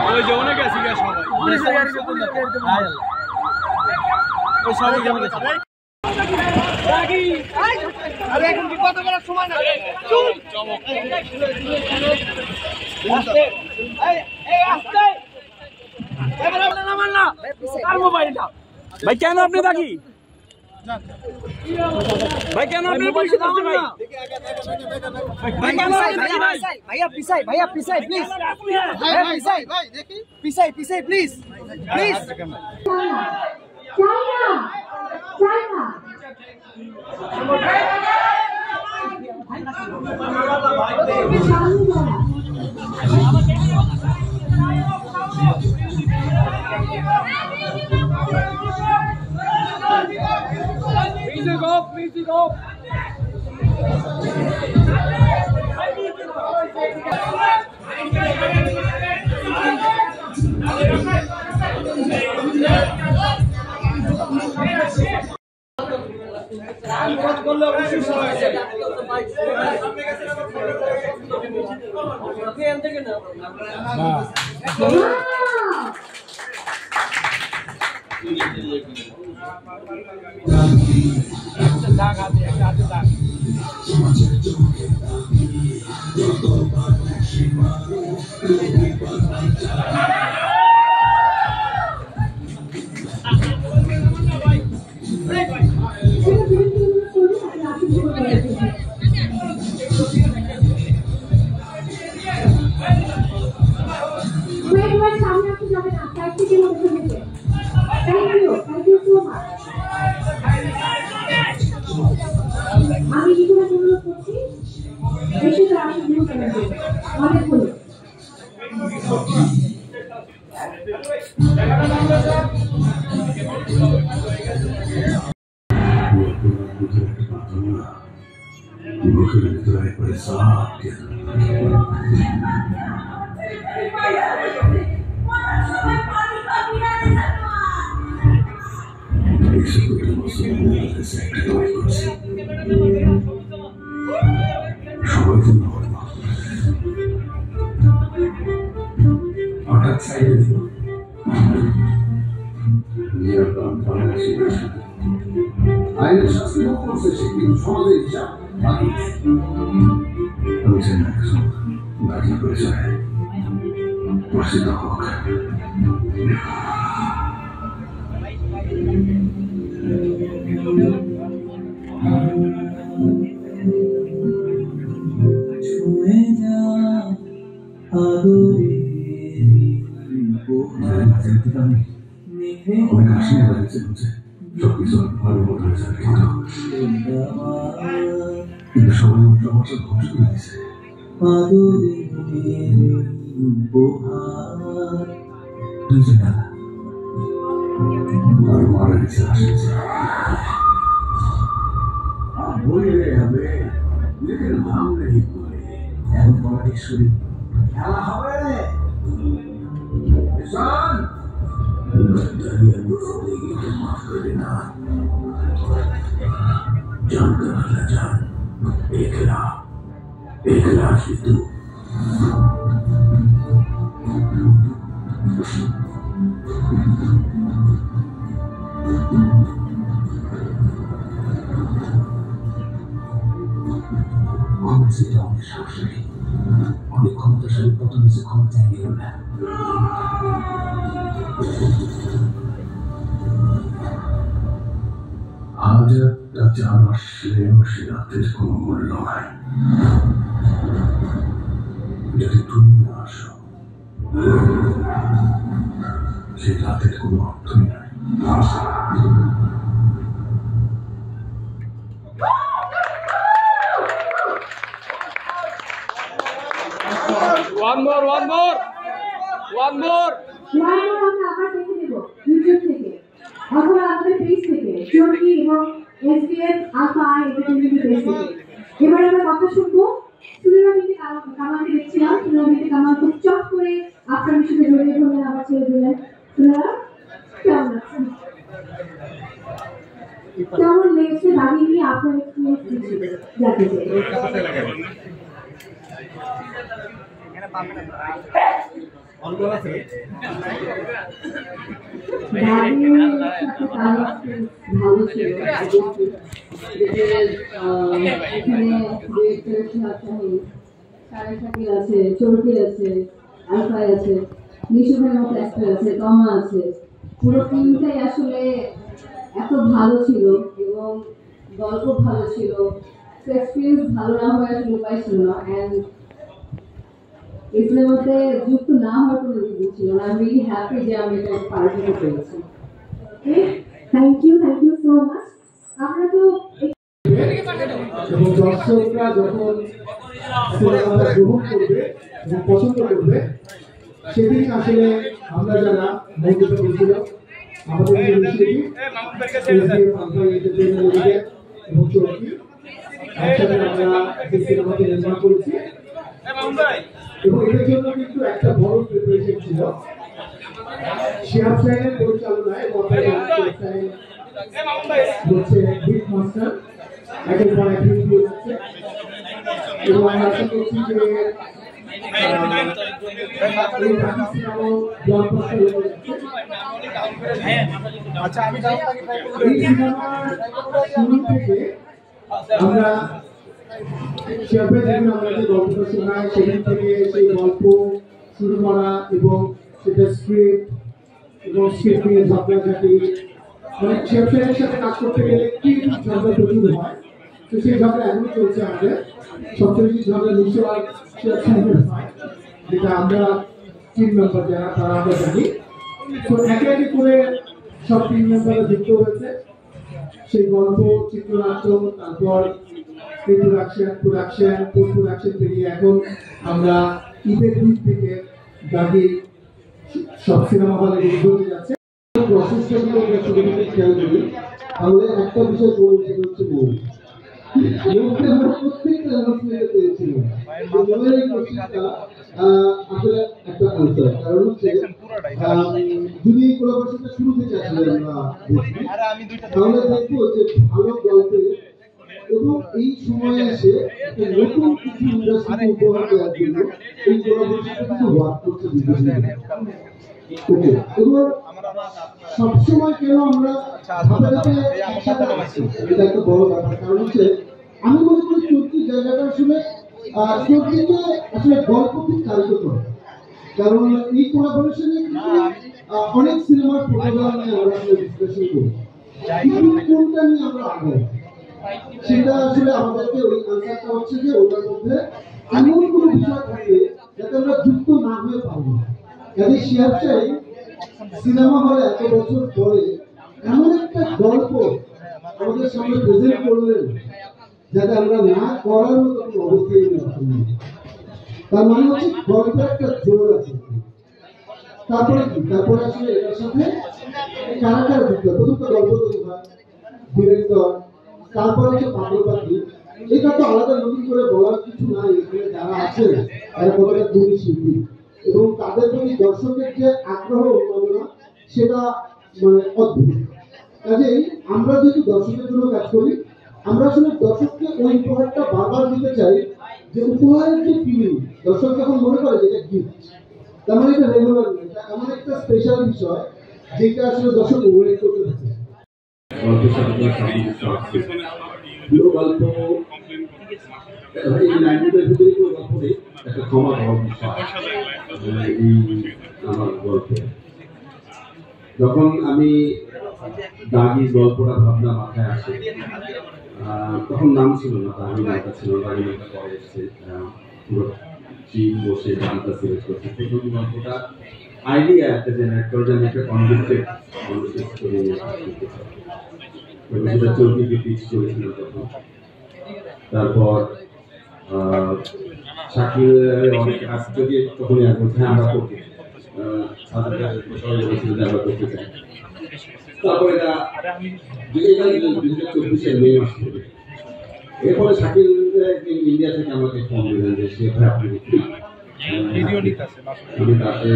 ওই যে অনেক আছে গা সবাই পুলিশের গাড়ি যত ওই সবাই যাবে গেছে রাগি আরে এখন কি কত করার সময় না চমক আস্তে এই আস্তে এবার আপনি নামান না কার মোবাইলটা ভাই কেন আপনি দাগি ভাই কেন আপনি বলতে পারছেন ভাই ভাইয়া পিছাই প্লিজ ভাইয়া পিছাই ভাই দেখি পিছাই প্লিজ চাইনা Music off. One more. অথবা আমাদের পেজ থেকে চর্কি এবং এসবিএস আলফা এন্টারটেইনমেন্ট পেজ থেকে। এবারে আমরা কথা শুনবো সুনির্বাচিত কামালকে দেখছিলাম। সুনির্বাচিত কামাল খুব চট করে আপনার সাথে জড়িয়ে ধরলেন, আবার ছেড়ে দিলেন। সুনির্বাচিত কেমন আছেন? কেমন লেগেছে দাবি নিয়ে আপনার এক্সপিরিয়েন্স জানতে চাই। ভালো ছিল আছে, চরকি আছে, আলফাই আছে, নিশুভের মতো একটা আছে, তমা আছে। পুরো টিমটাই আসলে এত ভালো ছিল এবং গল্প ভালো ছিল। এক্সপিরিয়েন্স ভালো না হয়ে আসলে উপায় ছিল না। অ্যান্ড এই সিনেমাতে যুক্ত না হওয়ার কোনো রিজন ছিল না। আমি রিয়েলি হ্যাপি যে আমি এটা পার্টিসিপেট করেছি। Thank you so much. আমরা তো এবং দর্শকরা যখন সিনেমাটা গ্রহণ করবে এবং পছন্দ করবে, সেদিন আসলে আমরা যারা মৌলিক করেছিল আমাদের এবং চরকি একসাথে আমরা এই সিনেমাটি নির্মাণ করেছি এবং এটার জন্য কিন্তু একটা বড় প্রিপারেশন ছিল। শিহাব সাহেবের পরিচালনায় হচ্ছে বিগ মাস্টার একের পর এক রিভিউ হচ্ছে এবং আমরা আশা করছি যে আমরা যে গল্পটা শোনাই সেদিন থেকে সেই গল্প শুরু করা এবং সেটা স্ক্রিপ্ট এবং স্ক্রিপ্ট নিয়ে ঝগড়াঝাটি, মানে শেফের সাথে কাজ করতে গেলে কি ঝগড়া প্রচুর হয়, তো সেই ঝগড়া এখনো চলছে আমাদের। সবচেয়ে বেশি ঝগড়া নিশ্চয় হয়, যেটা আমরা টিম মেম্বার যারা তারা আমরা জানি। তো একে একে করে সব টিম মেম্বাররা যুক্ত হয়েছে। সেই গল্প, চিত্রনাট্য, তারপর প্রোডাকশন, পোস্ট প্রোডাকশন পেরিয়ে এখন আমরা ঈদের দিক থেকে দাবি সব সিনেমা হলে রিলিজ হতে যাচ্ছে। প্রসেসটা যদি আমরা ছোট থেকে খেয়াল করি তাহলে একটা বিষয় বলবো, সেটা হচ্ছে মূল আমরা প্রত্যেকটা অনুষ্ঠানে পেয়েছিলাম আসলে একটা আনসার, কারণ হচ্ছে যদি কোলাবোরেশনটা শুরু থেকে আসলে আমরা তাহলে দেখবো যে ভালো গল্পে এবং এই সময়ে এসে নতুন কিছু ইন্ডাস্ট্রিকে উপহার দেওয়ার জন্য এই কোলাবোরেশনটা কিন্তু ওয়ার্ক করছে বিভিন্ন। ওকে, এবার সবসময় কেন আমরা ধাপে ধাপে একসাথে আসছি, এটা একটা বড় ব্যাপার। কারণ হচ্ছে আমি মনে করি চলতি জায়গাটা আসলে চলতিতে আসলে গল্প ঠিক কারিত করে, কারণ এই কোলাবোরেশনে অনেক সিনেমার প্রোগ্রাম নিয়ে আমরা আসলে ডিসকাশন করি, কিন্তু কোনটা নিয়ে আমরা আগাই সেটা আসলে আমাদেরকে ওই আনসারটা হচ্ছে যে ওটার মধ্যে এমন কোনো বিষয় থাকে যাতে আমরা যুক্ত না হয়ে পারবো। কাজে শিহাব সাহেব সিনেমা হলে এত বছর পরে এমন একটা গল্প আমাদের সামনে প্রেজেন্ট করলেন যাতে আমরা না করার মতো কোনো অবস্থায় নেই। তার মানে হচ্ছে গল্পের একটা জোর আছে। তারপরে কি, তারপরে আসলে এটার সাথে কারা কারা যুক্ত, প্রথম তো গল্প তৈরি হয়, ডিরেক্টর, তারপরে হচ্ছে পাগল পাখি। এটা তো আলাদা নতুন করে বলার কিছু নাই, এখানে যারা আছেন তারা কতটা গুণী শিল্পী এবং তাদের প্রতি দর্শকের যে আগ্রহ উন্মাদনা সেটা মানে অদ্ভুত। কাজেই আমরা যদি দর্শকের জন্য কাজ করি, আমরা আসলে দর্শককে ওই উপহারটা বারবার দিতে চাই যে উপহারের যে ফিলিং দর্শক যখন মনে করে যে এটা গিফট, তার মানে এটা রেগুলার নয়, এটা এমন একটা স্পেশাল বিষয় যেটা আসলে দর্শক ওয়েট করতে থাকে। গল্পের সাথে পুরো গল্প এই লাইনগুলোর ভিতরে পুরো গল্প নেই, একটা ক্ষমা হওয়ার বিষয় এই আমার গল্পে। যখন আমি দাগির গল্পটা ভাবনা মাথায় আসে, তখন নাম ছিল না, দাগি নামটা ছিল, দাগি নামটা পরে এসছে, পুরো টিম বসে গানটা সিলেক্ট করছে। প্রথম গল্পটা আইডিয়া একটা যে একটা কনভিক্টেড মানুষের স্টোরি সেটা চর্কিকে পিচ করেছিল তখন। তারপর শাকিল অনেক আশ্চর্য তখনই আর বলছে হ্যাঁ আমরা করতে বলেছিল যে আমরা করতে চাই। তারপর এটা 2024 মে মাস থেকে। এরপরে শাকিল ইন্ডিয়া থেকে আমাকে ফোন দিলেন যে সে ভাই আপনি আমি তাকে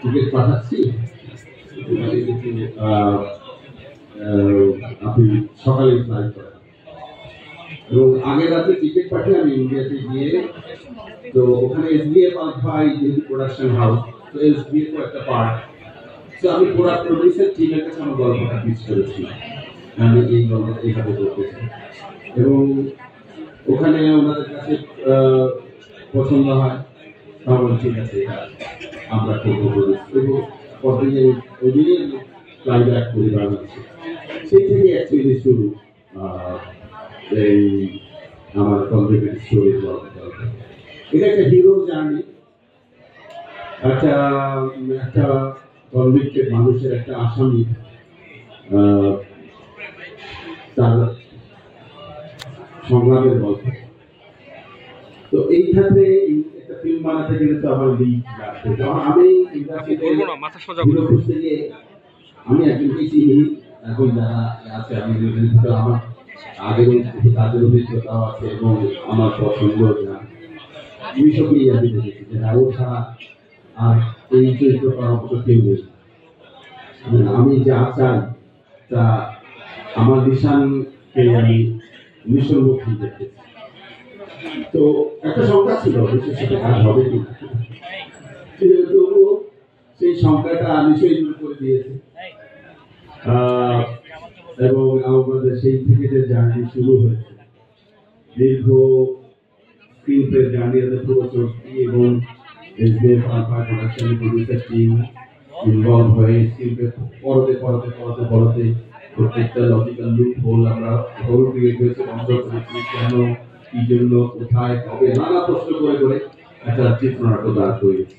টিকিট পাঠাচ্ছি, আপনি সকালে ফ্লাইট করেন। এবং আগের রাতে টিকিট পাঠিয়ে আমি ইন্ডিয়াতে গিয়ে, তো ওখানে এসবিএফ আলফাই যেহেতু প্রোডাকশন হাউস, তো এসবিএফ একটা পার্ট, তো আমি পুরো প্রডিউসার টিমের কাছে আমার গল্পটা পিচ করেছিলাম, আমি এই গল্পটা এইভাবে করতে চাই। এবং ওখানে ওনাদের কাছে পছন্দ হয়, তাহলে ঠিক আছে এটা আমরা করবো বলি, এবং পরদিনে ওই দিনে ফ্লাইব্যাক করি বাংলাদেশে। সেই থেকে অ্যাকচুয়ালি শুরু এই আমার কনভিক্টেড স্টোরি গল্পটা। এটা একটা হিরো জার্নি, একটা একটা কনভিক্টেড মানুষের, একটা আসামি তার সংগ্রামের গল্প। তো এই ক্ষেত্রে একটা ফিল্ম বানাতে গেলে তো আমার লিড লাগবে। আমি হিরো খুঁজতে গিয়ে আমি একজনকে চিনি, এখন যারা আছে আমি আমার আগের কাজের অভিজ্ঞতাও আছে এবং আমার পছন্দ এইসব নিয়ে আমি দেখেছি যে ও ছাড়া আর এই চরিত্র করার মতো কেউ নেই। আমি যা চাই তা আমার নিশানকে আমি মিশনমুখী দেখেছি। তো একটা সংখ্যা ছিল বিশেষ সাথে কাজ হবে কিনা, তবুও সেই সংখ্যাটা নিশ্চয়ই দূর করে দিয়েছে। এবং আমাদের সেই থেকে যে জার্নি শুরু হয়েছে, দীর্ঘ স্ক্রিন প্লে জার্নি পুরো চলতি, এবং SBF alpha production producer team involve হয়ে স্ক্রিন প্লে পড়তে পড়তে পড়তে পড়তে প্রত্যেকটা লজিক্যাল লুপ হোল আমরা হোল ক্রিয়েট হয়েছে, বন্ধ করেছি, কেন, কি জন্য, কোথায়, কবে, নানা প্রশ্ন করে করে একটা চিত্রনাট্য দাঁড় করেছি।